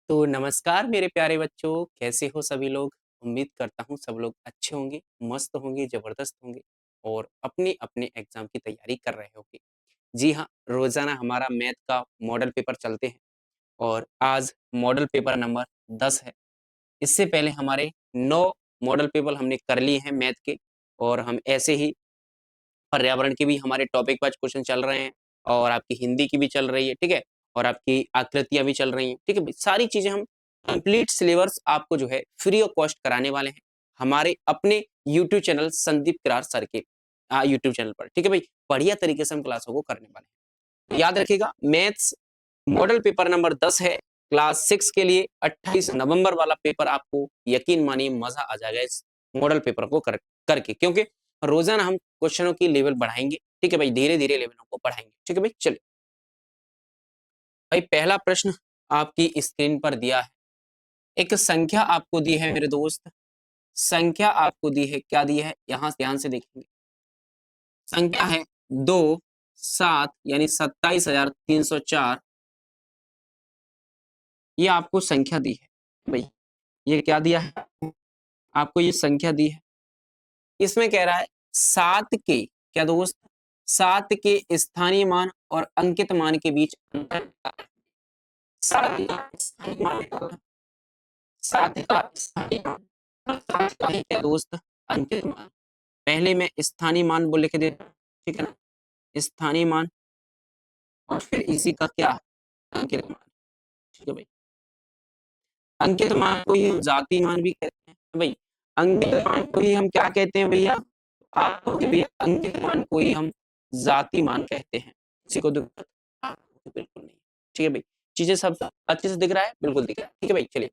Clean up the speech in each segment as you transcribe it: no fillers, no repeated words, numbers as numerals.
तो नमस्कार मेरे प्यारे बच्चों, कैसे हो सभी लोग? उम्मीद करता हूँ सब लोग अच्छे होंगे, मस्त होंगे, ज़बरदस्त होंगे और अपने-अपने एग्ज़ाम की तैयारी कर रहे होंगे। जी हाँ, रोज़ाना हमारा मैथ का मॉडल पेपर चलते हैं और आज मॉडल पेपर नंबर 10 है। इससे पहले हमारे 9 मॉडल पेपर हमने कर लिए हैं मैथ के और हम ऐसे ही पर्यावरण के भी हमारे टॉपिक वाइज़ क्वेश्चन चल रहे हैं और आपकी हिंदी की भी चल रही है, ठीक है? और आपकी आकृतियाँ भी चल रही हैं, ठीक है? सारी चीज़ें हम कंप्लीट सिलेबस आपको जो है फ्री ऑफ कॉस्ट कराने वाले हैं, हमारे अपने YouTube channel Sandeep Kirar sir के यूट्यूब चैनल पर, ठीक है भई? बढ़िया तरीके से हम क्लासों को करने वाले हैं। याद रखिएगा मैथ्स मॉडल पेपर नंबर 10 है, क्लास 6 के लिए 28 नवंबर वाला पेपर आपको यकीन मानिए मज़ा आ जाएगा इस मॉडल पेपर को करके क्योंकि रोज़ाना हम क्वेश्चनों की लेवल बढ़ाएँगे, ठीक है भाई? धीरे-धीरे लेवलों को बढ़ाएँगे, ठीक है भाई? चलिए, भाई पहला प्रश्न आपकी स्क्रीन पर दिया है। एक संख्या आपको दी है मेरे दोस्त, संख्या आपको दी है, क्या दी है? यहाँ ध्यान से देखेंगे। संख्या है 2, 7 यानी 27,304 ये आपको संख्या दी है। भई, ये क्या दिया है? आपको ये संख्या दी है। इसमें कह रहा है 7 के क्या दोस्त? 7 के स्थानीय मान और अंकित मान के बीच अंतर क्या है? 7 का स्थानीय मान क्या होता है? 7 का स्थानीय मान और 7 का ही क्या दोस्त? अंकित मान। पहले मैं स्थानीय मान वो लिख देता हूँ, ठीक है ना? स्थानीय मान और फिर इसी का क्या? अंकित मान, ठीक है भाई। अंकित मान को ही हम जाति मान भी कहते हैं। भई, अंकित मान को ही हम क्या कहते हैं भैया? आप कहोगे भैया अंकित मान को ही हम जाति मान कहते हैं। किसी को दिक्कत? आपको बिल्कुल नहीं। ठीक है भई, चीज़ें सब अच्छे से दिख रहा है? बिल्कुल दिख रहा है। ठीक है भई, चलिए।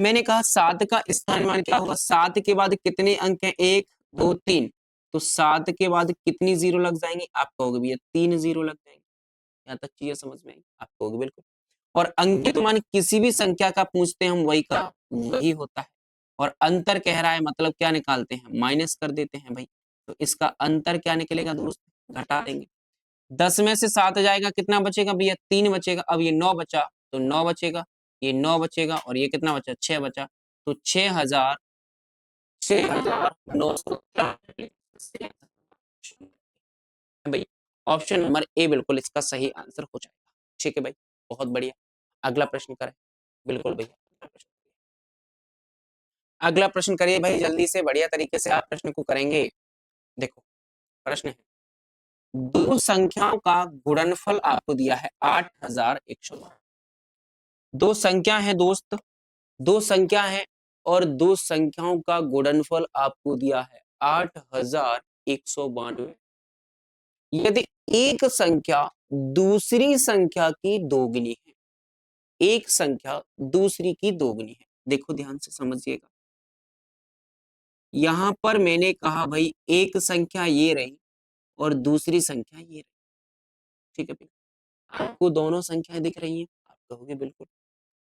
मैंने कहा 7 का स्थानीय मान क्या होगा? 7 के बाद कितने अंक हैं? 1, 2, 3 तो 7 के बाद कितनी ज़ीरो लग जाएँगी? आप कहोगे भैया 3 ज़ीरो लग जाएँगी। यहाँ तक चीज़ें समझ में आई? आप कहोगे बिल्कुल। और अंकित मान किसी भी संख्या का पूछते हैं हम वही का वही होता है और अंतर कह रहा है मतलब क्या निकालते हैं माइनस कर देते हैं भाई तो इसका अंतर क्या निकलेगा दोस्त घटा देंगे 10 में से 7 जाएगा कितना बचेगा भैया 3 बचेगा अब ये 9 बचा तो 9 बचेगा ये 9 बचेगा और ये कितना बचा 6 बचा तो 6,900 भाई ऑप्शन नंबर ए बिल्कुल इसका सही आंसर हो जाएगा ठीक है भाई बहुत बढ़िया अगला प्रश्न करें बिल्कुल भैया अगला प्रश्न करिए भाई जल्दी से बढ़िया तरीके से आप प्रश्न को करेंगे देखो प्रश्न है दो संख्याओं का गुणनफल आपको दिया है 8,112 दो संख्या है दोस्त दो संख्या है और दो संख्याओं का गुणनफल आपको दिया है 8,192 यदि एक संख्या दूसरी संख्या की दोगुनी है एक संख्या दूसरी की दोगुनी है देखो ध्यान से समझिएगा यहाँ पर मैंने कहा भाई एक संख्या ये रही और दूसरी संख्या ये रही ठीक है भैया आपको दोनों संख्याएं दिख रही हैं आप कहोगे बिल्कुल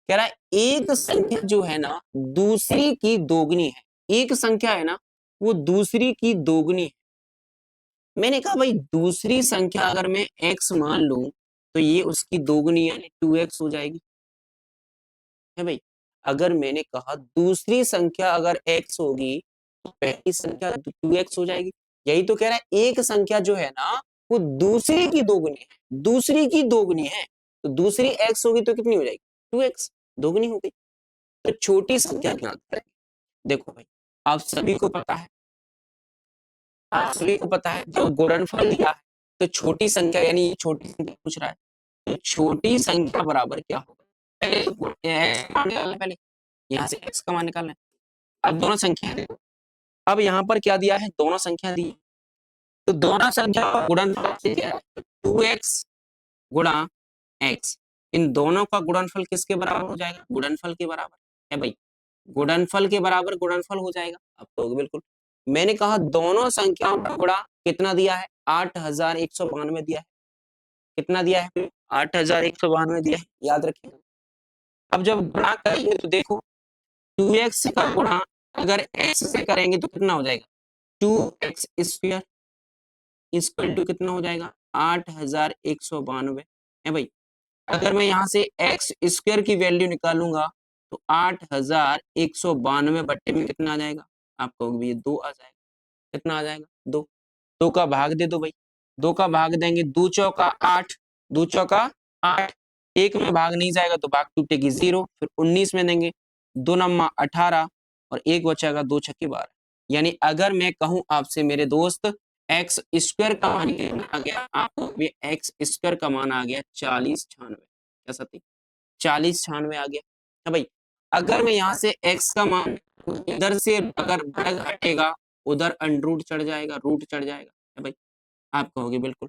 कह रहा है एक संख्या जो है ना दूसरी की दोगुनी है एक संख्या है ना वो दूसरी की दोगुनी है मैंने कहा भाई दूसरी संख्या अगर मैं x मान लूं तो ये उसकी दोगुनी यानी 2x हो जाएगी है भाई अगर मैंने कहा दूसरी संख्या अगर x होगी तो पहली संख्या 2x हो जाएगी यही तो कह रहा है एक संख्या जो है ना वो दूसरी की दोगुनी है दूसरी की दोगुनी है तो दूसरी x होगी तो कितनी हो जाएगी 2x दोगुनी हो गई तो छोटी संख्या ज्ञात करें देखो भाई आप सभी को पता है आप सभी को पता है जब गुणनफल दिया है तो छोटी संख्या यानी ये छोटी संख्या पूछ रहा है तो छोटी संख्या बराबर क्या होगा पहले तो x का मान निकालना है पहले यहाँ से x का मान निकालना है अब दोनों संख्या देखो अब यहाँ पर क्या दिया है दोनों संख्या दी है तो दोनों संख्या का गुणनफल आपसे क्या है 2x गुणा x इन दोनों का गुणनफल किसके बराबर हो जाएगा गुणनफल के बराबर है भाई गुणनफल के बराबर गुणनफल हो जाएगा अब तो बिल्कुल मैंने कहा दोनों संख्याओं का गुणा कितना दिया है 8,192 दिया है कितना दिया है 8,192 दिया है याद रखिए अब जब गुणा करेंगे तो देखो 2x का गुणा अगर x से करेंगे तो कितना हो जाएगा 2x स्क्वायर इक्वल टू कितना हो जाएगा 8,192 है भाई अगर मैं यहाँ से एक्स स्क्वायर की वैल्यू निकालूंगा तो 8192 बट्टे में कितना आ जाएगा? आप कहोगे भैया 2 आ जाएगा। कितना आ जाएगा? 2। 2 का भाग दे दो भाई। 2 का भाग देंगे, 2 चौका 8, 2 चौका 8, 1 में भाग नहीं जाएगा तो भाग टूटेगी 0, फिर 19 में देंगे, 2 नम्मा 18 और 1 बचेगा, 2 छक्के 12। यानी अगर मैं कहूँ आपसे मेरे दोस्त एक्स स्क्वायर का मान कितना आ गया? आपको भी एक्स स्क्वायर का मान आ गया 4096। क्या सती? 4096 आ गया है भाई। अगर मैं यहाँ से x का मान इधर से अगर वर्ग हटेगा उधर अंडरूट चढ़ जाएगा, रूट चढ़ जाएगा है भाई। आप कहोगे बिल्कुल।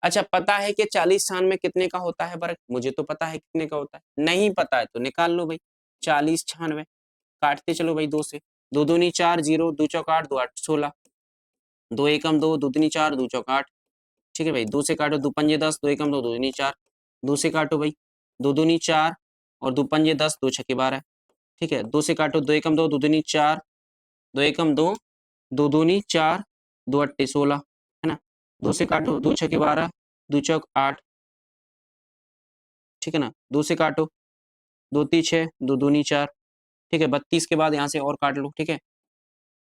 अच्छा पता है कि 4096 कितने का होता है वर्ग? मुझे तो पता है कितने का होता है, नहीं पता है तो निकाल लो भाई। 4096 काटते चलो भाई 2 से, 2 दूनी 4, 0, 2 चौका 8, 2 8 16, 2 एकम 2, 2 दूनी 4, 2 चौका 8। ठीक है भाई, 2 से काटो, 2 पंजे 10, 2 एकम 2, 2 दूनी 4, 2 से काटो भाई, 2 दूनी 4 और 2 पंजे 10, 2 छक्के 12। ठीक है, 2 से काटो, 2 एकम 2, 2 दूनी 4, 2 एकम 2, 2 दूनी 4, 2 अट्टे 16 है ना। 2 से काटो, 2 छक्के 12, 2 चौक 8। ठीक है ना, 2 से काटो, 2 ती 6, 2 दूनी 4। ठीक है, 32 के बाद यहाँ से और काट लो। ठीक है,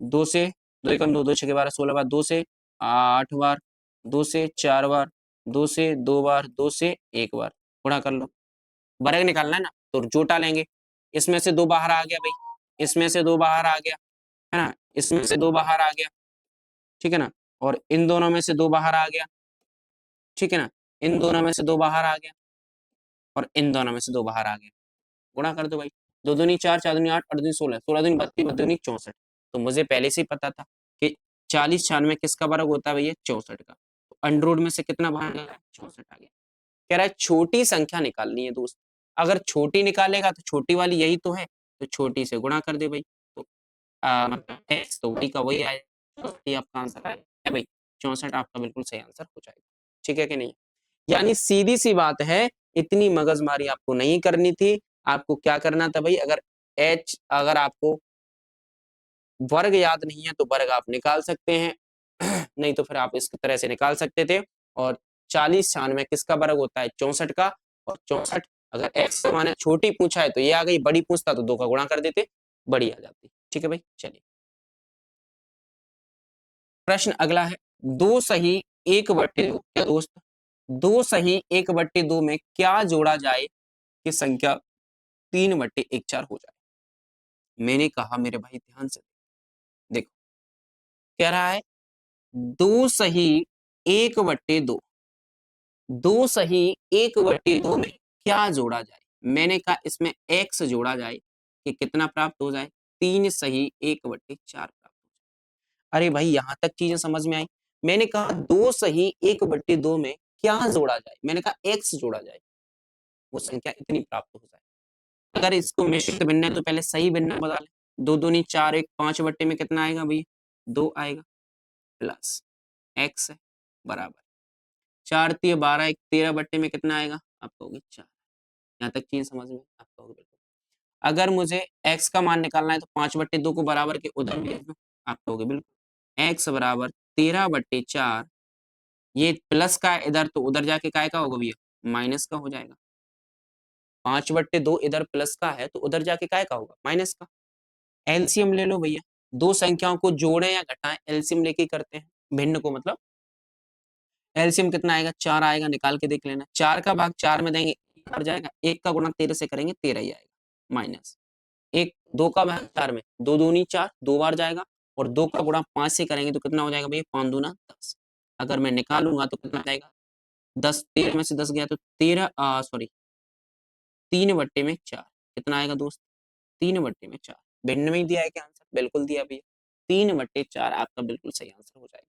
2 से 2 एकम 2, 2 छक्के 12, 16 बार, 2 से 8 बार, 2 से 4 बार, 2 से 2 बार, 2 से 1 बार, गुणा कर लो। वर्ग निकालना है ना तो जोटा लेंगे। इसमें से 2 बाहर आ गया भाई, इसमें से 2 बाहर आ गया है ना, इसमें से 2 बाहर आ गया। ठीक है ना, और इन दोनों में से 2 बाहर आ गया। ठीक है ना, इन दोनों में से 2 बाहर आ गया और इन दोनों में से 2 बाहर आ गया। गुणा कर दो भाई, 2 दूनी 4, 4 दूनी 8, 8 दूनी 16, 16 दूनी 32, 32 दूनी 64। तो मुझे पहले से ही पता था कि 4096 किसका वर्ग होता है भैया? 64 का। तो अंडर रूट में से कितना बाहर गया? 64 आ गया। कह रहा है छोटी संख्या निकालनी है दोस्त। अगर छोटी निकालेगा तो छोटी वाली यही तो है, तो छोटी से गुणा कर दे भाई। तो मतलब एक्स तो वही का वही आएगा, तो ये आपका आंसर है भाई 64 आपका बिल्कुल सही आंसर हो जाएगा। ठीक है कि नहीं? यानी सीधी सी बात है, इतनी मगजमारी आपको नहीं करनी थी। आपको क्या करना था भाई, अगर आपको वर्ग याद नहीं है तो वर्ग आप निकाल सकते हैं नहीं तो फिर आप इस तरह से निकाल सकते थे। और 4096 किसका वर्ग होता है? 64 का। और 64 अगर x का मान है, छोटी पूछा है तो ये आ गई, बड़ी पूछता तो 2 का गुणा कर देते, बड़ी आ जाती। ठीक है भाई, चलिए प्रश्न अगला है, 2 सही 1/2 क्या दोस्त? 2 सही 1/2 में क्या जोड़ा जाए कि संख्या 3/14 हो जाए? मैंने कहा मेरे भाई ध्यान से देखो, कह रहा है 2 सही 1/2, 2 सही 1/2 में क्या जोड़ा जाए? मैंने कहा इसमें x जोड़ा जाए कि कितना प्राप्त हो जाए? 3 सही 1/4 प्राप्त हो जाए। अरे भाई यहाँ तक चीजें समझ में आई। मैंने कहा 2 सही 1/2 में क्या जोड़ा जाए? मैंने कहा x जोड़ा जाए, वो संख्या इतनी प्राप्त हो जाए। अगर इसको मिश्रित भिन्न है तो पहले सही भिन्न बता लें। 2 दूनी 4, 1 5/2 में कितना आएगा भैया? 2 आएगा, प्लस x है बराबर 4 तिय 12, 1 13/2 में कितना आएगा? आप कहोगे 4। यहाँ तक चीज समझ में? आप कहोगे बिल्कुल। अगर मुझे x का मान निकालना है तो 5/2 को बराबर के उधर भेज दो। आप कहोगे बिल्कुल। x बराबर 13/4, ये प्लस का है इधर तो उधर जाके काय का होगा भैया? माइनस का हो जाएगा। 5/2 इधर प्लस का है तो उधर जाके काय का होगा? माइनस का। एलसीएम ले लो भैया, दो संख्याओं को जोड़ें या घटाएं एलसीएम लेके करते हैं, भिन्न को मतलब। एलसीएम कितना आएगा? 4 आएगा, निकाल के देख लेना। 4 का भाग 4 में देंगे बढ़ जाएगा, 1 का गुणा 13 से करेंगे 13 ही आएगा, माइनस 1, 2 का भाग 4 में 2 दूनी 4, 2 बार जाएगा और 2 का गुणा 5 से करेंगे तो कितना हो जाएगा भैया? 5 दूना 10। अगर मैं निकालूंगा तो कितना जाएगा? 10, 13 में से 10 गया तो 13 सॉरी 3/4 कितना आएगा दोस्त? 3/4 भिन्न में ही दिया है क्या आंसर? बिल्कुल दिया भैया, 3/4 आपका बिल्कुल सही आंसर हो जाएगा।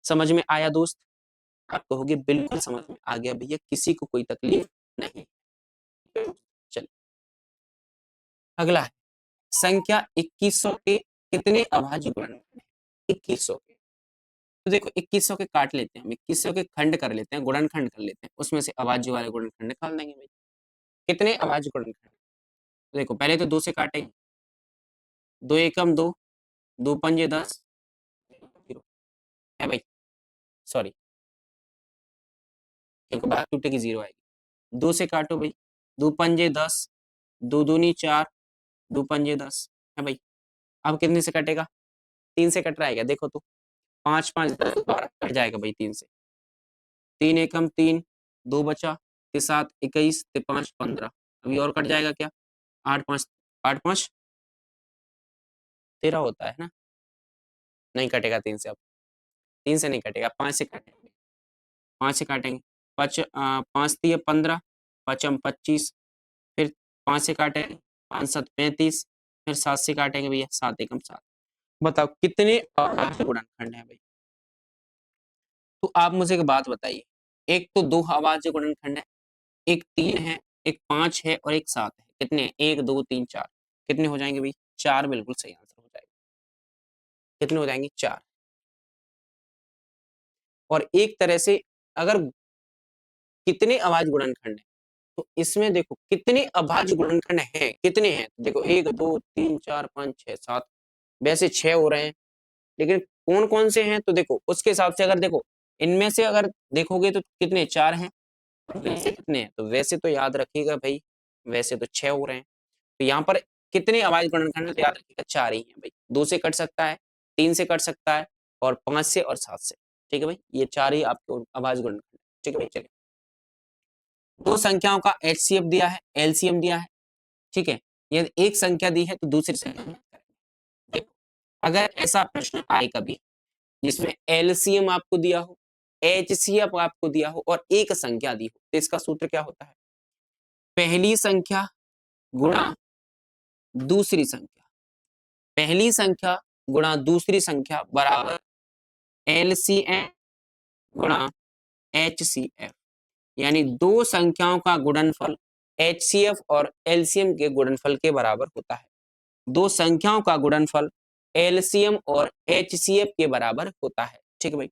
समझ में आया दोस्त? आप कहोगे बिल्कुल समझ में आ गया भैया, किसी को कोई तकलीफ नहीं। चलिए अगला है, संख्या 2100 के कितने अभाज्य गुणन है? 2100 के, तो देखो 2100 के काट लेते हैं हम, 2100 के खंड कर लेते हैं, गुणनखंड कर लेते हैं, उसमें से अभाज्य वाले गुणनखंड निकाल देंगे भाई। कितने अभाज्य गुणनखंड? तो देखो पहले तो 2 से काटेंगे, 2 एकम 2, 2 पंजे 10 है भाई, सॉरी क्योंकि भाग टूटेगी 0 आएगी। 2 से काटो भाई, 2 पंजे 10, 2 दूनी 4, 2 पंजे 10 है भाई। अब कितने से कटेगा? 3 से कट रहा है क्या? देखो तो 5 5 10 12 कट जाएगा भाई 3 से। 3 एकम 3, 2 बचा, ते 7 21, ते 5 15। अभी और कट जाएगा क्या? 8 5 13 होता है ना? नहीं कटेगा 3 से अब। 3 से नहीं कटेगा, 5 से काटेंगे। 5 से काटेंगे। 5 तिये 15, पचम 25, फिर 5 से काटेंगे, 5 7 35, फिर 7 से काटेंगे भैया, 7 एकम 7। बताओ कितने अभाज्य गुणनखंड हैं भाई? तो आप मुझे एक बात बताइए, एक तो 2 अभाज्य गुणनखंड है, एक 3 है, एक 5 है और एक 7 है। कितने हैं? 1 2 3 4। कितने हो जाएंगे भाई? 4 बिल्कुल सही आंसर हो जाएगा। कितने हो जाएंगे? 4। और एक तरह से अगर कितने अभाज्य गुणनखंड हैं, तो इसमें देखो कितने अभाज्य गुणनखंड हैं, कितने हैं? देखो 1 2 3 4 5 6 7, वैसे 6 हो रहे हैं, लेकिन कौन-कौन से हैं? तो देखो उसके हिसाब से अगर देखो, इनमें से अगर देखोगे तो कितने? 4 हैं। वैसे कितने हैं? तो वैसे तो याद रखिएगा भाई, वैसे तो 6 हो रहे हैं। तो यहाँ पर कितने अभाज्य गुणनखंड हैं? तो याद रखिएगा 4 ही हैं भाई। 2 से कट सकता है, 3 से कट सकता है और 5 से और 7 से। ठीक है भाई? ये 4 ही आपके अभाज्य गुणनखंड। ठीक है भाई? चलिए। 2 संख्याओं का एचसीएफ दिया है, एलसीएम दिया है, ठीक है? यदि एक संख्या दी है तो दूसरी संख्या देखो, अगर ऐसा प्रश्न आए कभी जिसमें एलसीएम आपको दिया हो, एचसीएफ आपको दिया हो और एक संख्या दी हो, तो इसका सूत्र क्या होता है? पहली संख्या गुणा दूसरी संख्या, पहली संख्या गुणा दूसरी संख्या बराबर एलसीएम गुणा एचसीएफ, यानी दो संख्याओं का गुणनफल एचसीएफ और एलसीएम के गुणनफल के बराबर होता है। दो संख्याओं का गुणनफल एलसीएम और एचसीएफ के बराबर होता है। ठीक है भाई?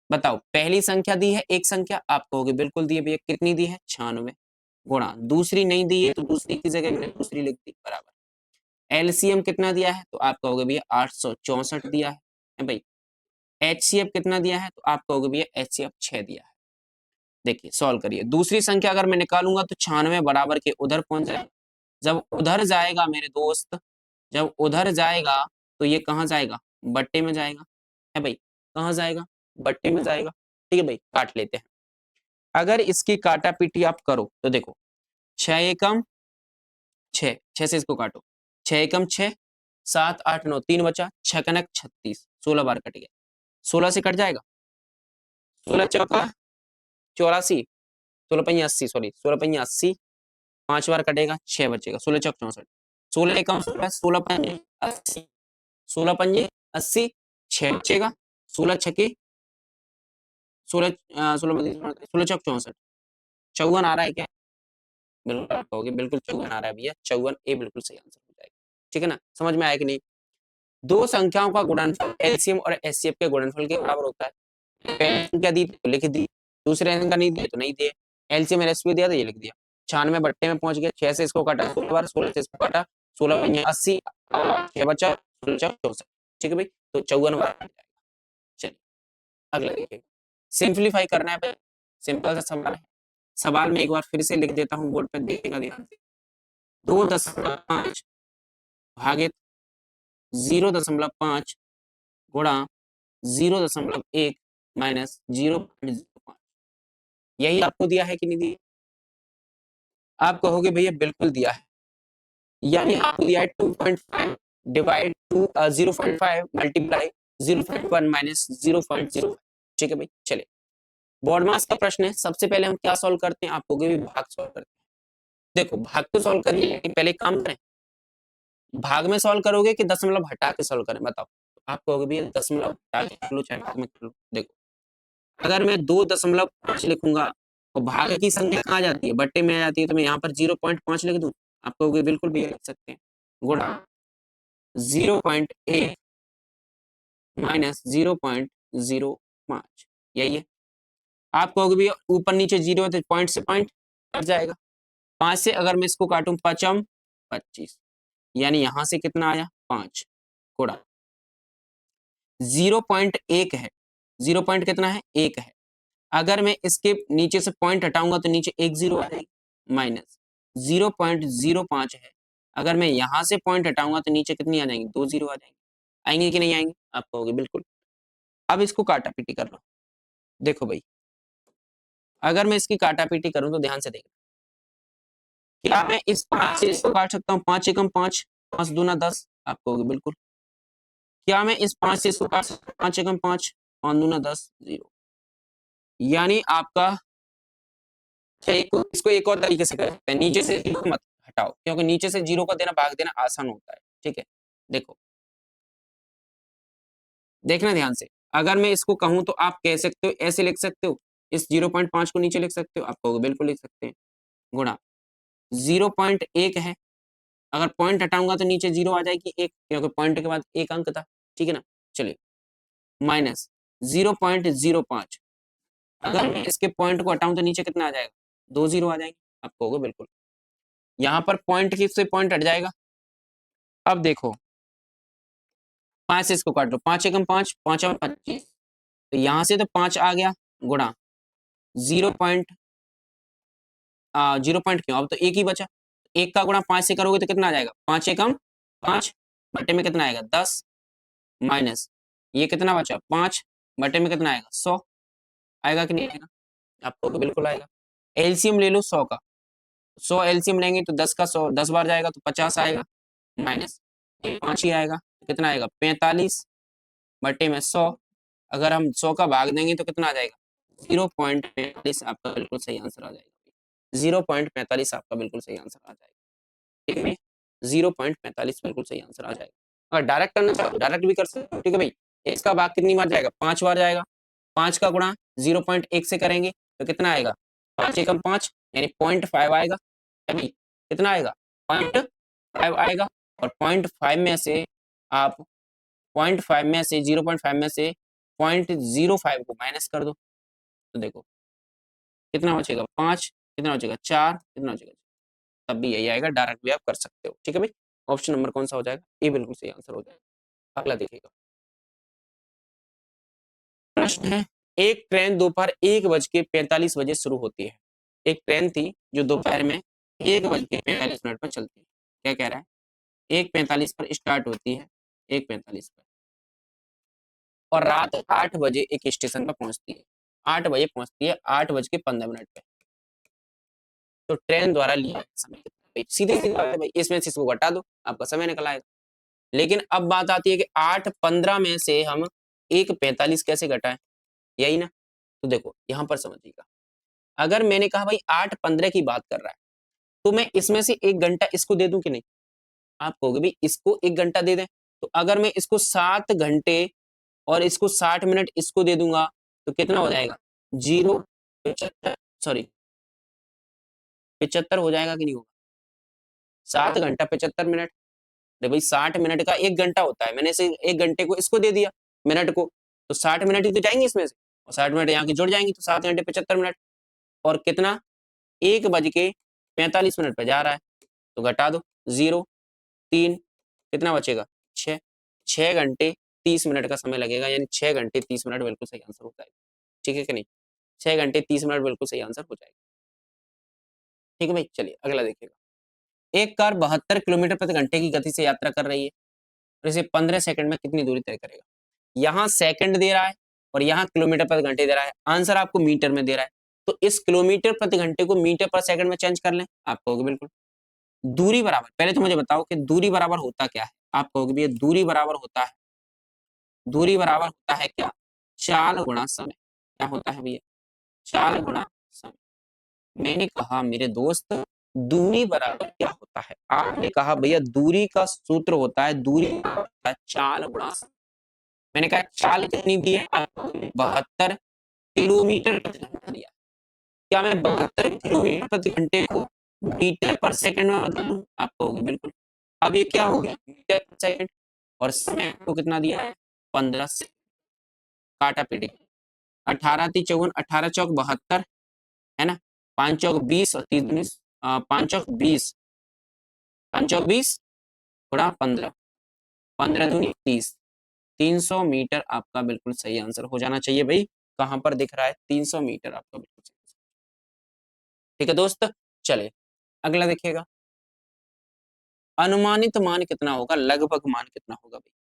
बताओ पहली संख्या दी है एक संख्या, आप कहोगे बिल्कुल दी है भैया, कितनी दी है? 96 गुणा दूसरी नहीं दी है तो दूसरी की जगह मैंने दूसरी लिख दी बराबर। एलसीएम कितना दिया है? तो आप कहोगे भैया 864 दिया है भाई। एचसीएफ कितना दिया है? तो आप कहोगे भैया एचसीएफ 6 दिया है। देखिए सॉल्व करिए, दूसरी संख्या अगर मैं निकालूंगा तो 96 बराबर के उधर पहुंच जाएगा। जब उधर जाएगा मेरे दोस्त, जब उधर जाएगा तो ये कहाँ जाएगा? बट्टे में जाएगा, है भाई? कहाँ जाएगा? बट्टे में जाएगा। ठीक है भाई? काट लेते हैं। अगर इसकी काटा पीटी आप करो तो देखो 6 एकम 6, 6 से इसको काटो, 6 एकम 6, 7 8 9 3 बचा, 6 कनक 36, 16 बार कट गया। 16 से कट जाएगा, 16 चौका 84, 16 पंजे 80, सॉरी 16 पंजे 80, 5 बार कटेगा, 6 बचेगा, 16 चौक 64, 16 एकम 16, 16 पंजे 80, 16 पंजे 80, 6 बचेगा, 16 छके 16 16 चौक 64, 54 आ रहा है क्या? बिल्कुल आप कहोगे बिल्कुल 54 आ रहा है भैया, 54 ए बिल्कुल सही आंसर हो जाएगा। ठीक है ना? समझ में आया कि नहीं? दो संख्याओं का गुणनफल एलसीएम और एचसीएफ के गुणनफल के बराबर होता है। पहली संख्या दी तो लिख दी, दूसरी संख्या नहीं दी तो नहीं दिए। एलसीएम और एचसीएफ दिया तो ये लिख दिया। 96 बट्टे में पहुंच गया, 6 से इसको काटा 16 बार, 16 से इसको काटा 16 पंजे 80, 6 बचा 16 चौक 64। ठीक है भाई? तो 54 बार आ जाएगा। चलिए अगला देखिए, सिंपलीफाई करना है भाई, सिंपल सा सवाल है। सवाल में एक बार फिर से लिख देता हूँ, बोर्ड पे देखिएगा ध्यान से। 2.5 भागित 0.5 गुणा 0.1 माइनस 0.05, यही आपको दिया है कि नहीं दिया? आप कहोगे भैया बिल्कुल दिया है, यानी आपको दिया है 2.5 डिवाइड टू 0.5 मल्टीप्लाई 0.1 माइनस 0.05। ठीक है भाई? चलिए बोर्ड मास का प्रश्न है, सबसे पहले हम क्या सॉल्व करते हैं? आप कहोगे भी भाग सॉल्व करते हैं। देखो भाग तो सॉल्व करिए, लेकिन पहले एक काम करें, भाग में सॉल्व करोगे कि दशमलव हटा के सॉल्व करें? बताओ। आप कहोगे भैया दशमलव हटा के कर लो चाहे भाग में कर लो। देखो अगर मैं 2.5 लिखूंगा और भाग की संख्या कहाँ जाती है? बट्टे में आ जाती है, तो मैं यहाँ पर 0.5 लिख दूं? आप कहोगे बिल्कुल भी लिख सकते हैं, गुणा 0.1 माइनस 0.05, यही है। आप कहोगे भैया ऊपर नीचे 0 है तो पॉइंट से पॉइंट कट जाएगा। 5 से अगर मैं इसको काटूं 5 25, यानी यहां से कितना आया? 5 गुणा 0.1 है, 0 पॉइंट कितना है? 1 है, अगर मैं इसके नीचे से पॉइंट हटाऊंगा तो नीचे एक जीरो आ जाएगी, माइनस 0.05 है। अगर मैं यहाँ से पॉइंट हटाऊंगा तो नीचे कितनी आ जाएंगी, 2 जीरो आ जाएंगी। आएंगे कि नहीं आएंगे, आप कहोगे बिल्कुल। अब इसको काटा पीटी कर लो। देखो भाई, अगर मैं इसकी काटा पीटी करूं तो ध्यान से देखना, क्या मैं इस 5 से इसको काट सकता हूँ, 5 एकम 5, 5 दूना 10, आप कहोगे बिल्कुल। क्या मैं इस 5 से इसको काट सकता हूँ, 5 एकम 5, 5 दूना 10, 0। यानी आपका, इसको एक और तरीके से कर सकते हैं, नीचे से जीरो मत हटाओ, क्योंकि नीचे से जीरो का देना भाग देना आसान होता है, ठीक है। देखो, देखना ध्यान से, अगर मैं इसको कहूं तो आप कह सकते हो, ऐसे लिख सकते हो, इस 0.5 को नीचे लिख सकते हो, आप कहोगे बिल्कुल लिख सकते हैं, गुणा 0.1 है, अगर पॉइंट हटाऊंगा तो नीचे जीरो आ जाएगी एक, क्योंकि पॉइंट के बाद एक अंक था, ठीक है ना। चलिए, माइनस 0.05, अगर मैं इसके पॉइंट को हटाऊं तो नीचे कितना आ जाएगा, 2 जीरो आ जाएंगे, आप कहोगे बिल्कुल। यहाँ पर पॉइंट की से पॉइंट हट जाएगा। अब देखो, 5 से इसको काट लो, 5 एकम 5, 5 और 25, तो यहाँ से तो 5 आ गया, गुणा 0 पॉइंट, 0 पॉइंट क्यों, अब तो एक ही बचा, एक का गुणा 5 से करोगे तो कितना आ जाएगा, 5 एकम 5, बटे में कितना आएगा 10, माइनस ये कितना बचा 5, बटे में कितना आएगा 100, आएगा कि नहीं आएगा, आपको तो बिल्कुल आएगा। एलसीएम ले लो 100 का, 100 एलसीएम लेंगे तो 10 का 100 10 बार जाएगा तो 50 आएगा, माइनस 5 ही आएगा, तो कितना आएगा 45, बटे में 100, अगर हम 100 का भाग देंगे तो कितना आ जाएगा 0.45, आपका बिल्कुल सही आंसर आ जाएगा। 0.45 आपका बिल्कुल सही आंसर आ जाएगा, ठीक है। 0.45 बिल्कुल सही आंसर आ जाएगा। अगर डायरेक्ट करना चाहो तो डायरेक्ट भी कर सकते हो, ठीक है भाई। इसका भाग कितनी बार जाएगा, 5 बार जाएगा, 5 का गुणा 0.1 से करेंगे तो कितना आएगा, 5 एकम 5, यानी 0.5 आएगा, है भाई। कितना आएगा, 0.5 आएगा, और 0.5 में से आप 0.5 में से 0.5 में से 0.05 को माइनस कर दो, तो देखो कितना बचेगा 5, कितना बचेगा 4, कितना बचेगा, तब भी यही आएगा, डायरेक्ट भी आप कर सकते हो, ठीक है भाई। ऑप्शन नंबर कौन सा हो जाएगा, ये बिल्कुल सही आंसर हो जाएगा। अगला देखिएगा, प्रश्न है, एक ट्रेन दोपहर 1:45 बजे शुरू होती है। एक ट्रेन थी जो दोपहर में 1:45 पर चलती है। क्या कह रहा है, 1:45 पर स्टार्ट होती है, 1:45 पर, और रात 8 बजे एक स्टेशन पर पहुंचती है। 8 बजे पहुंचती है, 8:15 पे। तो ट्रेन द्वारा लिया समय कितना है? सीधे सीधी बात है भाई, इसमें से इसको घटा दो, आपका समय निकल आएगा। लेकिन अब बात आती है कि 8:15 में से हम 1:45 कैसे घटाएं, यही ना। तो देखो यहाँ पर समझिएगा, अगर मैंने कहा भाई 8:15 की बात कर रहा है, तो मैं इसमें से 1 घंटा इसको दे दूं कि नहीं, आप कहोगे भाई इसको 1 घंटा दे दें, तो अगर मैं इसको 7 घंटे और इसको 60 मिनट इसको दे दूंगा तो कितना हो जाएगा, 0 सॉरी 75 हो जाएगा कि नहीं होगा, 7 घंटा 75 मिनट। अरे भाई 60 मिनट का 1 घंटा होता है, मैंने इसे 1 घंटे को इसको दे दिया मिनट को, तो 60 मिनट ही तो जाएंगे इसमें से, और 60 मिनट यहाँ के जुड़ जाएंगे, तो 7 घंटे 75 मिनट, और कितना 1:45 पे जा रहा है, तो घटा दो 0, 3, कितना बचेगा 6, 6 घंटे 30 मिनट का समय लगेगा, यानी 6 घंटे 30 मिनट बिल्कुल सही आंसर हो जाएगा, ठीक है कि नहीं। 6 घंटे 30 मिनट बिल्कुल सही आंसर हो जाएगा, ठीक है भाई। चलिए अगला देखिएगा, एक कार 72 किलोमीटर प्रति घंटे की गति से यात्रा कर रही है, और इसे 15 सेकंड में कितनी दूरी तय करेगा। यहाँ सेकंड दे रहा है और यहाँ किलोमीटर प्रति घंटे दे रहा है, आंसर आपको मीटर में दे रहा है, तो इस किलोमीटर प्रति घंटे को मीटर पर सेकंड में चेंज कर लें, आप कहोगे बिल्कुल। दूरी बराबर, पहले तो मुझे बताओ कि दूरी बराबर होता क्या है, आप कहोगे भैया दूरी बराबर होता है, दूरी बराबर होता है क्या, चाल गुणा समय। क्या होता है भैया, चाल गुणा समय। मैंने कहा मेरे दोस्त दूरी बराबर क्या होता है, आपने कहा भैया दूरी का सूत्र होता है, दूरी बराबर होता है चाल गुणा समय। मैंने कहा चाल कितनी दी है, आपको 72 किलोमीटर प्रति घंटा दिया। क्या मैं 72 किलोमीटर प्रति घंटे को मीटर पर सेकंड में बदल दूं, आप कहोगे बिल्कुल। अब ये क्या हो गया, मीटर पर सेकंड, और समय आपको कितना दिया है 15 से, काटा पीटी 18 × 3 = 54, 18 चौक 72, है ना, 5 चौक 20 और 3 19, 5 चौक 20, 5 चौक 20 थोड़ा 15, 15 दूनी 30, 300 मीटर आपका बिल्कुल सही आंसर हो जाना चाहिए भाई। कहां पर दिख रहा है? 300 मीटर आपका बिल्कुल सही। ठीक है दोस्त, चलिए अगला देखिएगा। अनुमानित मान कितना होगा, लगभग मान कितना होगा भाई?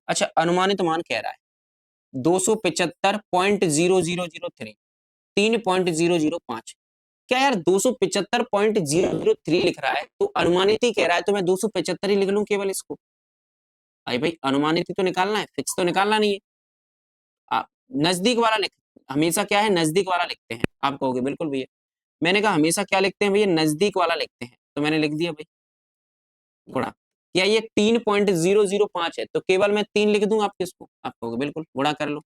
अच्छा, अनुमानित मान कह रहा है 275.0003, 3.005। क्या यार 275.003 लिख रहा है तो अनुमानित ही कह रहा है, तो मैं 275 ही लिख लूं केवल इसको? अरे भाई अनुमानित ही तो निकालना है, फिक्स तो निकालना नहीं है। आप नजदीक वाला लिख, हमेशा क्या है नजदीक वाला लिखते हैं। आप कहोगे बिल्कुल भैया, मैंने कहा हमेशा क्या लिखते हैं भैया, नजदीक वाला लिखते हैं, तो मैंने लिख दिया भाई गुणा। क्या ये 3.005 है तो केवल मैं 3 लिख दूंगा आपके इसको? आप कहोगे बिल्कुल, गुणा कर लो।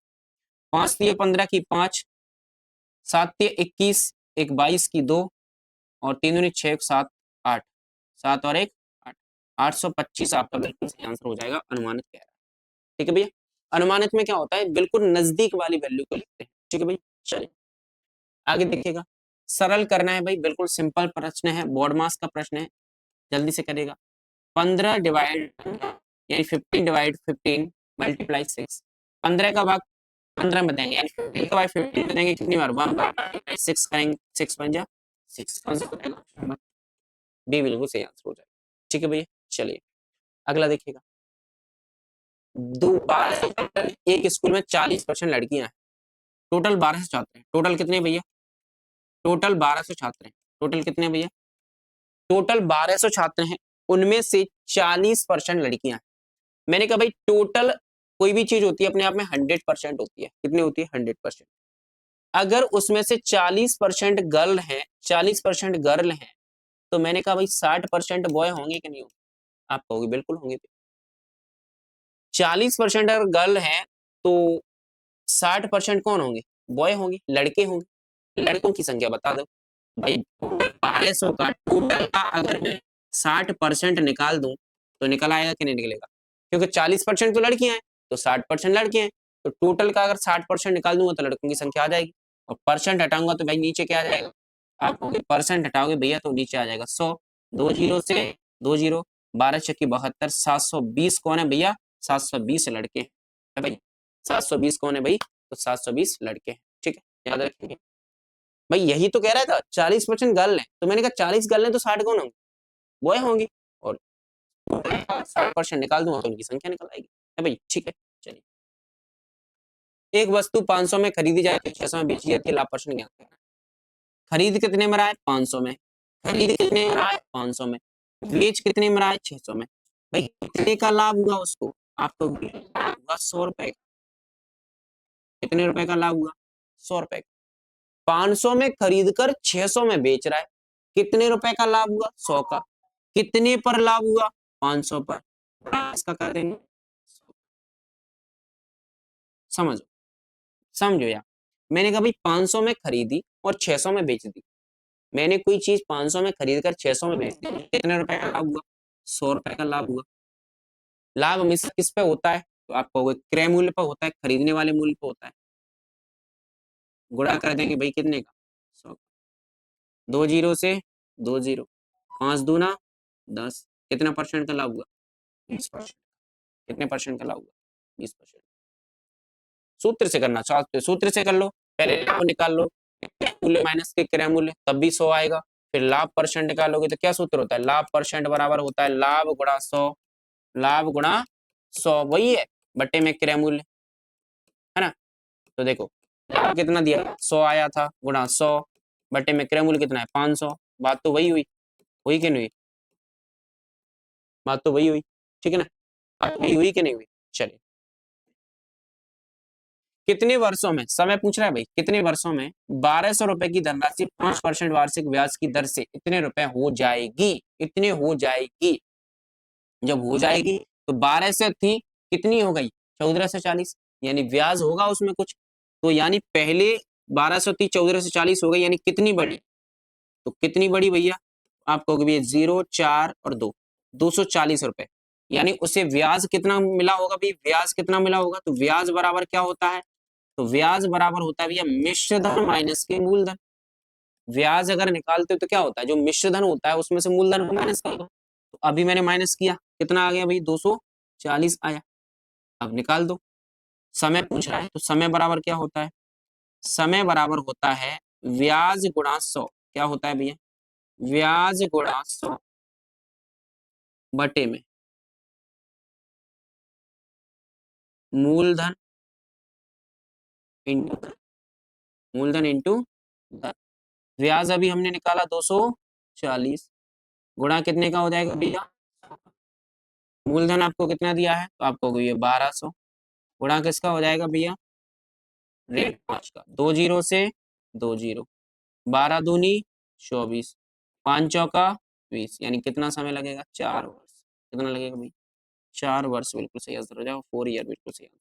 5 तिये 15 की 5, 7 तिये 21, एक 22 की 2, और 3 दूनी 6, 7, 8, 7 और 1 8, 825 आपका बिल्कुल सही आंसर हो जाएगा, अनुमानित कह रहा है। ठीक है भैया, अनुमानित में क्या होता है, बिल्कुल नजदीक वाली वैल्यू को लिखते हैं। ठीक है भाई, चलिए आगे देखिएगा। सरल करना है भाई, बिल्कुल सिंपल प्रश्न है, बोर्ड मास का प्रश्न है, जल्दी से करिएगा। 15 डिवाइड यानी 15 डिवाइड 15 मल्टीप्लाई 6, 15 का भाग 15 में देंगे, यानी 15 का भाग 15 में देंगे कितनी बार, 1 6 करेंगे, 6 बन जा 6, बी बिल्कुल सही आंसर हो जाएगा। ठीक है भैया, चलिए अगला देखिएगा। दो 12 एक स्कूल में 40% लड़कियां हैं, टोटल 1200 छात्र हैं। टोटल कितने भैया? टोटल 1200 छात्र हैं। टोटल कितने भैया? टोटल 1200 छात्र हैं, उनमें से 40% लड़कियां हैं। मैंने कहा भाई टोटल कोई भी चीज होती है अपने आप में 100% होती है। कितनी होती है? 100%। अगर उसमें से 40% गर्ल है, 40% गर्ल है, तो मैंने कहा भाई 60% बॉय होंगे कि नहीं होंगे? आप कहोगे बिल्कुल होंगे। 40% अगर गर्ल है तो 60% कौन होंगे? बॉय होंगे, लड़के होंगे। लड़कों की संख्या बता दो भाई। 1200 का टोटल का अगर मैं 60% निकाल दूं तो निकल आएगा कि नहीं निकलेगा? क्योंकि 40% तो लड़कियां हैं, तो 60% लड़के हैं, तो टोटल का अगर 60% निकाल दूंगा तो लड़कों की संख्या आ जाएगी, और परसेंट हटाऊंगा तो भाई नीचे क्या आ जाएगा? आप परसेंट हटाओगे भैया तो नीचे आ जाएगा 100, 2 जीरो से 2 जीरो, 12 छक्की 72, 720 कौन है भैया? 720 लड़के हैं भाई। 720 कौन है भाई? तो 720 लड़के हैं। ठीक है, याद रखिए भाई, यही तो कह रहा था 40% गर्ल है, तो मैंने कहा 40 गर्ल है तो 60 कौन होंगे? बॉय होंगे, और 60% निकाल दूंगा तो उनकी संख्या निकल आएगी। है भाई, ठीक है, चलिए। एक वस्तु 500 में खरीदी जाए तो 600 में बेची जाती है, लाभ परसेंट ज्ञात करना है। खरीद कितने में रहा है? 500 में। खरीद कितने में रहा है? 500 में। बेच कितने में रहा है? 600 में। भाई कितने का लाभ हुआ उसको? आपको हुआ 100 रुपए। कितने रुपए का लाभ हुआ? 100 रुपए। 500 में खरीद कर 600 में बेच रहा है, कितने रुपए का लाभ हुआ? 100 का। कितने पर लाभ हुआ? 500 पर। इसका कर देंगे, समझो समझो यार। मैंने कहा भाई 500 में खरीदी और 600 में बेच दी। मैंने कोई चीज 500 में खरीद कर 600 में बेच दी, कितने रुपए का लाभ हुआ? 100 रुपए का लाभ हुआ। लाभ हमेशा किस पे होता है? तो आप कहोगे क्रय मूल्य पर होता है, खरीदने वाले मूल्य पर होता है। गुणा कर देंगे भाई कितने का? 100। 2 जीरो से 2 जीरो, 5 दूना 10, कितना परसेंट का लाभ हुआ? 20%। कितने परसेंट का लाभ हुआ? 20%। सूत्र से करना चाहते हो सूत्र से कर लो, पहले लाभ निकाल लो, मूल्य माइनस के क्रय मूल्य, तब भी 100 आएगा। फिर लाभ परसेंट निकालोगे तो क्या सूत्र होता है? लाभ परसेंट बराबर होता है लाभ गुणा 100, लाभ गुणा 100 वही है, बटे में क्रय मूल्य, है ना? तो देखो लाभ कितना दिया? 100 आया था, गुणा 100 बटे में क्रय मूल्य कितना है? 500। बात तो वही हुई, हुई कि नहीं हुई? बात तो वही हुई, ठीक है ना? बात वही हुई कि नहीं हुई? चलिए, कितने वर्षों में, समय पूछ रहा है भाई, कितने वर्षों में 1200 रुपए की धनराशि 5% वार्षिक ब्याज की दर से इतने रुपए हो जाएगी? इतने हो जाएगी। जब हो जाएगी तो 12 से थी, कितनी हो गई? 1440, यानी ब्याज होगा उसमें कुछ, तो यानी पहले 1200 थी 1440 हो गई, यानी कितनी बड़ी? तो कितनी बड़ी भैया? आप कहोगे भैया 0 4 और 2, 240 रुपए, यानी उसे ब्याज कितना मिला होगा भाई? ब्याज कितना मिला होगा? तो ब्याज बराबर क्या होता है? तो ब्याज बराबर होता है भैया मिश्र धन माइनस के मूलधन। ब्याज अगर निकालते हो तो क्या होता है? जो मिश्र धन होता है उसमें से मूलधन को माइनस कर दो। तो अभी मैंने माइनस किया, कितना आ गया भाई? 240 आया। अब निकाल दो। समय पूछ रहा है तो समय बराबर क्या होता है? समय बराबर होता है ब्याज गुणा 100। क्या होता है भैया? ब्याज गुणा 100 बटे में मूलधन इंटू मूलधन इंटू धन। ब्याज अभी हमने निकाला 240 गुणा कितने का हो जाएगा भैया? मूलधन आपको कितना दिया है तो आपको ये 1200 गुणा किसका हो जाएगा भैया? रेट 5 का। 2 जीरो से 2 जीरो, 12 दूनी 24, 5 चौका 20, यानी कितना समय लगेगा? 4 वर्ष। कितना लगेगा भाई? 4 वर्ष बिल्कुल सही आंसर हो जाएगा। 4 ईयर बिल्कुल सही आंसर।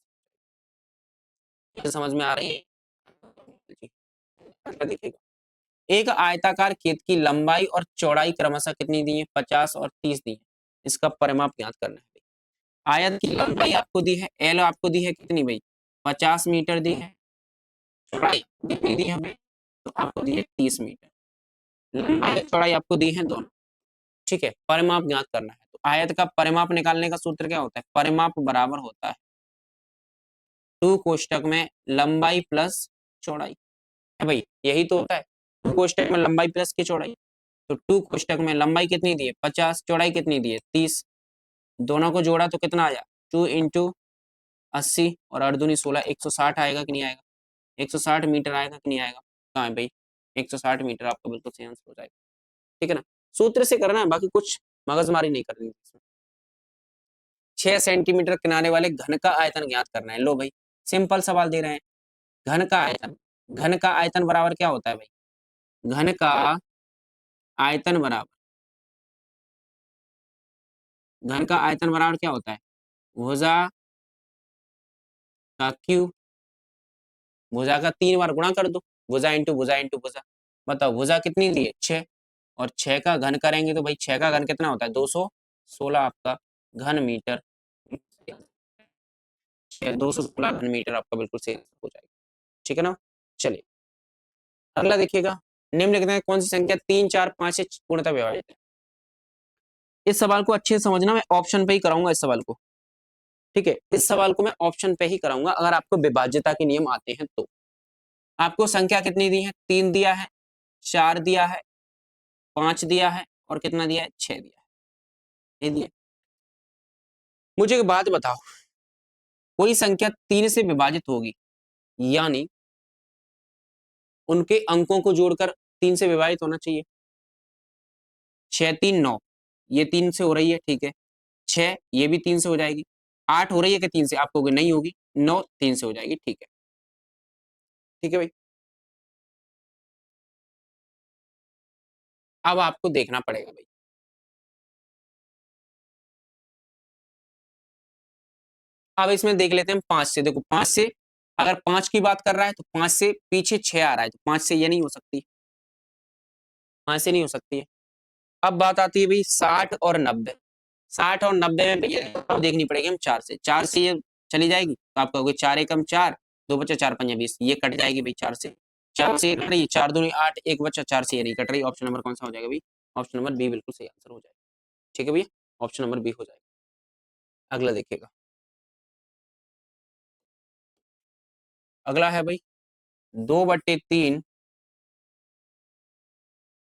समझ में आ रही है जी? अगला देखिएगा, एक आयताकार खेत की लंबाई और चौड़ाई क्रमशः कितनी दी है? 50 और 30 दी है। इसका परिमाप ज्ञात करना है भाई। आयत की लंबाई आपको दी है, एल आपको दी है कितनी भाई? 50 मीटर दी है। चौड़ाई कितनी दी है हमें? तो आपको दी है 30 मीटर। लंबाई चौड़ाई आपको दी है दोनों। ठीक है, परिमाप ज्ञात करना है। तो आयत का परिमाप निकालने का सूत्र क्या होता है? परिमाप बराबर होता है 2 कोष्टक में लंबाई प्लस चौड़ाई। है भाई, यही तो होता है। 2 कोष्टक में लंबाई प्लस की चौड़ाई। तो 2 कोष्टक में लंबाई कितनी दी है? 50, चौड़ाई कितनी दी है? 30। दोनों को जोड़ा तो कितना आया? 2 इंटू 80 और 8 दूनी 16, 160 आएगा कि नहीं आएगा? 160 मीटर आएगा कि नहीं आएगा? कहाँ है भाई? 160 मीटर आपका बिल्कुल सही आंसर हो जाएगा। ठीक है ना? सूत्र से करना है, बाकी कुछ मगजमारी नहीं करनी है। 6 सेंटीमीटर किनारे वाले घन का आयतन ज्ञात करना है। लो भाई, सिंपल सवाल दे रहे हैं। घन का आयतन, घन का आयतन बराबर क्या होता है भाई? घन का आयतन बराबर, घन का आयतन बराबर क्या होता है? भुजा का क्यूब। भुजा का 3 बार गुणा कर दो। भुजा इंटू भुजा इंटू भुजा। बताओ भुजा कितनी दी है? 6। और 6 का घन करेंगे तो भाई 6 का घन कितना होता है? 216 आपका घन मीटर। 216 घन मीटर आपका बिल्कुल सही हो जाएगा। ठीक है ना? चलिए अगला देखिएगा। निम्नलिखित में कौन सी संख्या 3, 4, 5 से पूर्णतः विभाजित है? इस सवाल को अच्छे से समझना, मैं ऑप्शन पे ही कराऊंगा इस सवाल को। ठीक है, इस सवाल को मैं ऑप्शन पे ही कराऊंगा अगर आपको विभाज्यता के नियम आते हैं तो। आपको संख्या कितनी दी है? 3 दिया है, 4 दिया है, 5 दिया है और कितना दिया है? 6 दिया है। ये दिया। मुझे एक बात बताओ, कोई संख्या 3 से विभाजित होगी यानी उनके अंकों को जोड़कर 3 से विभाजित होना चाहिए। 6 3 9, ये 3 से हो रही है, ठीक है। 6 ये भी 3 से हो जाएगी। 8 हो रही है कि 3 से? आप कहोगे नहीं होगी। 9 3 से हो जाएगी, ठीक है। ठीक है भाई, अब आपको देखना पड़ेगा भाई। अब इसमें देख लेते हैं 5 से। देखो 5 से, अगर 5 की बात कर रहा है तो 5 से पीछे 6 आ रहा है, तो 5 से ये नहीं हो सकती, 5 से नहीं हो सकती है। अब बात आती है भाई 60 और 90। 60 और 90 में भैया अब देखनी पड़ेगी हम 4 से। 4 से ये चली जाएगी तो आप कहोगे 4 एकम 4, 2 बचा 4 पंजा 20, ये कट जाएगी भाई 4 से। 4 से ये कट रही है, 4 दूनी 8, 1 बचा 4 से ये नहीं कट रही। ऑप्शन नंबर कौन सा हो जाएगा भाई? ऑप्शन नंबर बी बिल्कुल सही आंसर हो जाएगा। ठीक है भैया, ऑप्शन नंबर बी हो जाएगा। अगला देखिएगा, अगला है भाई 2/3,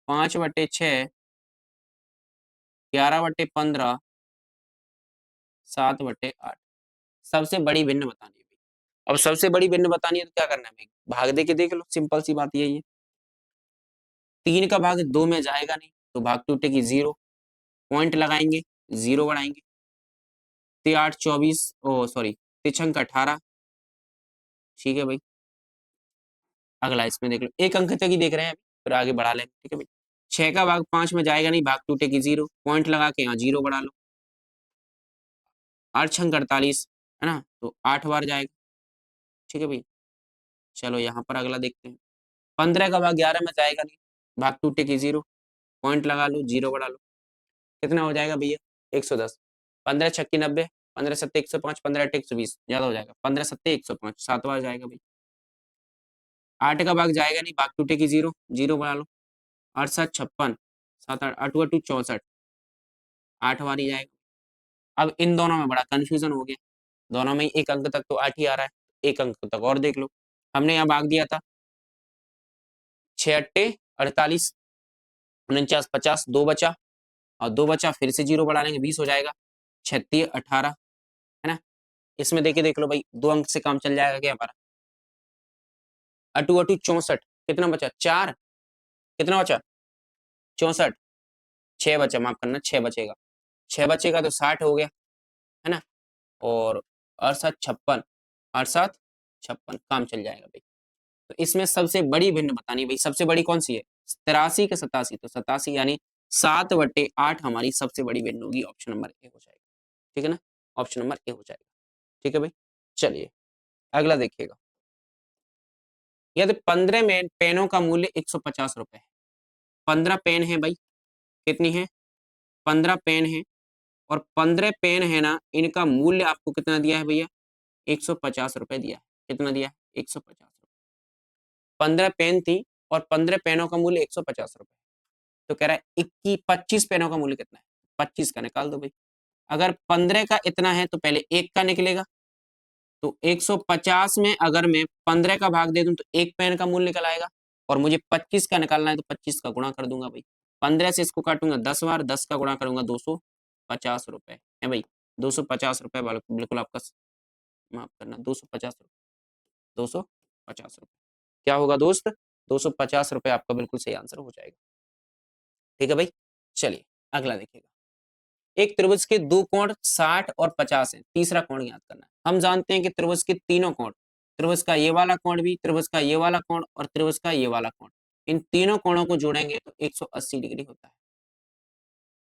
5/6, 11/15, 7/8। सबसे बड़ी भिन्न बतानी है भाई। अब सबसे बड़ी भिन्न बतानी है तो क्या करना है भाई? भाग दे के देख लो, सिंपल सी बात यही है। 3 का भाग 2 में जाएगा नहीं तो भाग टूटेगी 0। पॉइंट लगाएंगे, 0 बढ़ाएंगे। 8 24, ओ सॉरी, तिछंक 18। ठीक है भाई, अगला इसमें देख लो, एक अंक तक ही देख रहे हैं अभी, फिर आगे बढ़ा लेंगे। ठीक है भाई, 6 का भाग 5 में जाएगा नहीं, भाग टूटेगी 0। पॉइंट लगा के यहाँ 0 बढ़ा लो। 8 छंक 48, है ना? तो 8 बार जाएगा। ठीक है भाई, चलो यहाँ पर अगला देखते हैं। 15 का भाग 11 में जाएगा नहीं, भाग टूटेगी 0। पॉइंट लगा लो, 0 बढ़ा लो। कितना हो जाएगा भैया? 110। 15 छक्की 90, 15 सत्ते 105, 15 अट्ठे 120, ज्यादा हो जाएगा। 15 सत्ते 105, 7 बार जाएगा भाई। 8 का भाग जाएगा नहीं, भाग टूटेगी 0, 0 बढ़ा लो। 68 56, 7 8 8 2 64, 8 बार ही जाएगा। अब इन दोनों में बड़ा कंफ्यूजन हो गया, दोनों में एक अंक तक तो 8 ही आ रहा है, एक अंक तक और देख लो। हमने यहाँ भाग दिया था 6 अट्टे 48, 49 50, 2 बचा और 2 बचा, फिर से 0 बढ़ा लेंगे 20 हो जाएगा, 36 18, है ना। इसमें देखिए देख लो भाई 2 अंक से काम चल जाएगा क्या हमारा। अटू अटू 64, कितना बचा 4, कितना बचा 64, 6 बचा, माफ करना 6 बचेगा, 6 बचेगा तो 60 हो गया, है ना। और 68 56, 68 56 काम चल जाएगा भाई। तो इसमें सबसे बड़ी भिन्न बतानी है भाई, सबसे बड़ी कौन सी है 83 के 87, तो 87 यानी 7/8 हमारी सबसे बड़ी भिन्न होगी, ऑप्शन नंबर ए हो जाएगा, ठीक है ना, ऑप्शन नंबर ए हो जाएगा, ठीक है भाई। चलिए अगला देखिएगा, यदि 15 में पेनों का मूल्य 150 रुपए है, 15 पेन है भाई, कितनी है 15 पेन है, और 15 पेन है ना, इनका मूल्य आपको कितना दिया है भैया 150 रुपए दिया है, कितना दिया है 150 रुपए, 15 पेन थी और 15 पेनों का मूल्य 150 रुपए, तो कह रहा है 25 पेनों का मूल्य कितना है, 25 का निकाल दो भाई। अगर 15 का इतना है तो पहले एक का निकलेगा, तो 150 में अगर मैं 15 का भाग दे दूं तो एक पेन का मूल्य निकल आएगा, और मुझे 25 का निकालना है तो 25 का गुणा कर दूंगा भाई, 15 से इसको काटूंगा 10 बार, 10 का गुणा करूंगा 250 रुपए है भाई, 250 रुपए बिल्कुल आपका, माफ करना 250 रुपए, 250 रुपए क्या होगा दोस्त, 250 रुपए आपका बिल्कुल सही आंसर हो जाएगा, ठीक है भाई। चलिए अगला देखिएगा, एक त्रिभुज के दो कोण 60 और 50 है, तीसरा कोण ज्ञात करना है। हम जानते हैं कि त्रिभुज के तीनों कोण, त्रिभुज का ये वाला कोण भी, त्रिभुज का ये वाला कोण और त्रिभुज का ये वाला कोण, इन तीनों कोणों को जोड़ेंगे तो 180 डिग्री होता है।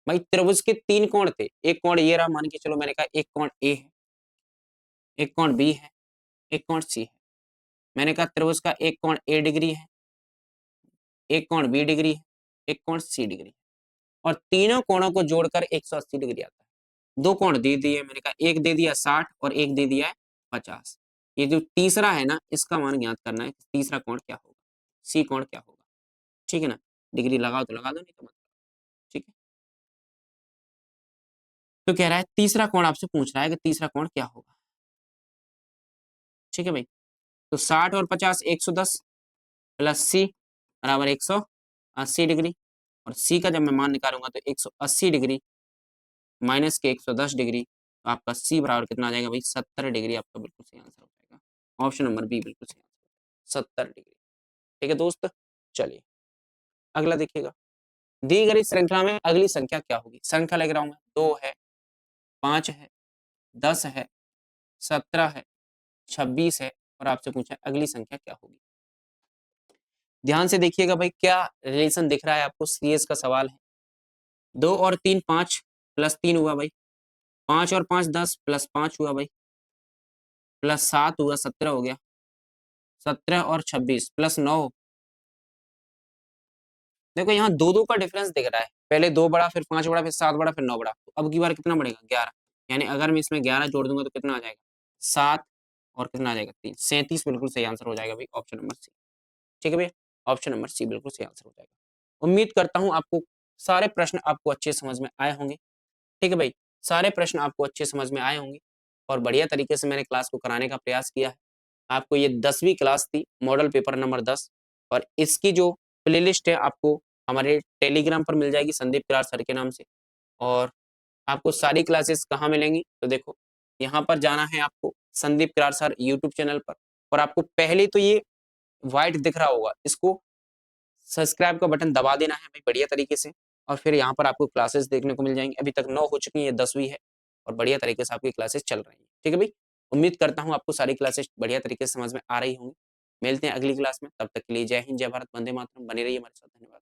भाई त्रिभुज के तीन कोण थे, एक कोण ये रहा, मान के चलो मैंने कहा एक कोण ए है, एक कोण बी है, एक कोण सी है। मैंने कहा त्रिभुज का एक कोण ए डिग्री है, एक कोण बी डिग्री है, एक कोण सी डिग्री है, और तीनों कोणों को जोड़कर 180 डिग्री आता है। दो कोण दे दिए, मैंने कहा एक दे दिया 60 और एक दे दिया है 50। ये जो तीसरा है ना, इसका मान ज्ञात करना है, तीसरा कोण क्या होगा, सी कोण क्या होगा, ठीक है ना। डिग्री लगाओ तो लगा दो, नहीं तो मत, ठीक है। तो कह रहा है तीसरा कोण आपसे पूछ रहा है कि तीसरा कोण क्या होगा, ठीक है भाई। तो 60 और 50 110 प्लस सी बराबर 180 डिग्री, और सी का जब मैं मान निकालूंगा तो 180 डिग्री माइनस के 110 डिग्री, तो आपका सी बराबर कितना आ जाएगा भाई 70 डिग्री, आपका बिल्कुल सही आंसर हो जाएगा, ऑप्शन नंबर बी बिल्कुल सही आंसर, 70 डिग्री, ठीक है दोस्त। चलिए अगला देखिएगा, दी गई श्रृंखला में अगली संख्या क्या होगी, संख्या लग रहा हूं मैं, 2 है, 5 है, 10 है, 17 है, 26 है, और आपसे पूछा अगली संख्या क्या होगी। ध्यान से देखिएगा भाई, क्या रिलेशन दिख रहा है आपको, सीएस का सवाल है। 2 और 3 5 प्लस 3 हुआ भाई, 5 और 5 10 प्लस 5 हुआ भाई, प्लस 7 हुआ 17 हो गया, 17 और 26 प्लस 9। देखो यहाँ दो दो का डिफरेंस दिख रहा है, पहले 2 बढ़ा, फिर 5 बढ़ा, फिर 7 बढ़ा, फिर 9 बढ़ा, तो अब की बार कितना बढ़ेगा 11, यानी अगर मैं इसमें 11 जोड़ दूंगा तो कितना आ जाएगा 7, और कितना आ जाएगा 3, 37 बिल्कुल सही आंसर हो जाएगा भाई, ऑप्शन नंबर सी, ठीक है भैया, ऑप्शन नंबर सी बिल्कुल सही आंसर हो जाएगा। उम्मीद करता हूँ आपको सारे प्रश्न आपको अच्छे समझ में आए होंगे, ठीक है भाई, सारे प्रश्न आपको अच्छे समझ में आए होंगे, और बढ़िया तरीके से मैंने क्लास को कराने का प्रयास किया है। आपको ये 10वीं क्लास थी, मॉडल पेपर नंबर 10, और इसकी जो प्लेलिस्ट है आपको हमारे टेलीग्राम पर मिल जाएगी, संदीप किरार सर के नाम से। और आपको सारी क्लासेस कहाँ मिलेंगी, तो देखो यहाँ पर जाना है आपको, Sandeep Kirar sir YouTube channel पर, और आपको पहले तो ये व्हाइट दिख रहा होगा, इसको सब्सक्राइब का बटन दबा देना है भाई बढ़िया तरीके से, और फिर यहाँ पर आपको क्लासेस देखने को मिल जाएंगी। अभी तक 9 हो चुकी है, 10वीं है, और बढ़िया तरीके से आपकी क्लासेस चल रही हैं, ठीक है भाई। उम्मीद करता हूँ आपको सारी क्लासेस बढ़िया तरीके से समझ में आ रही होंगी। मिलते हैं अगली क्लास में, तब तक के लिए जय हिंद, जय भारत, वंदे मातरम, बने रहिए हमारे साथ, धन्यवाद।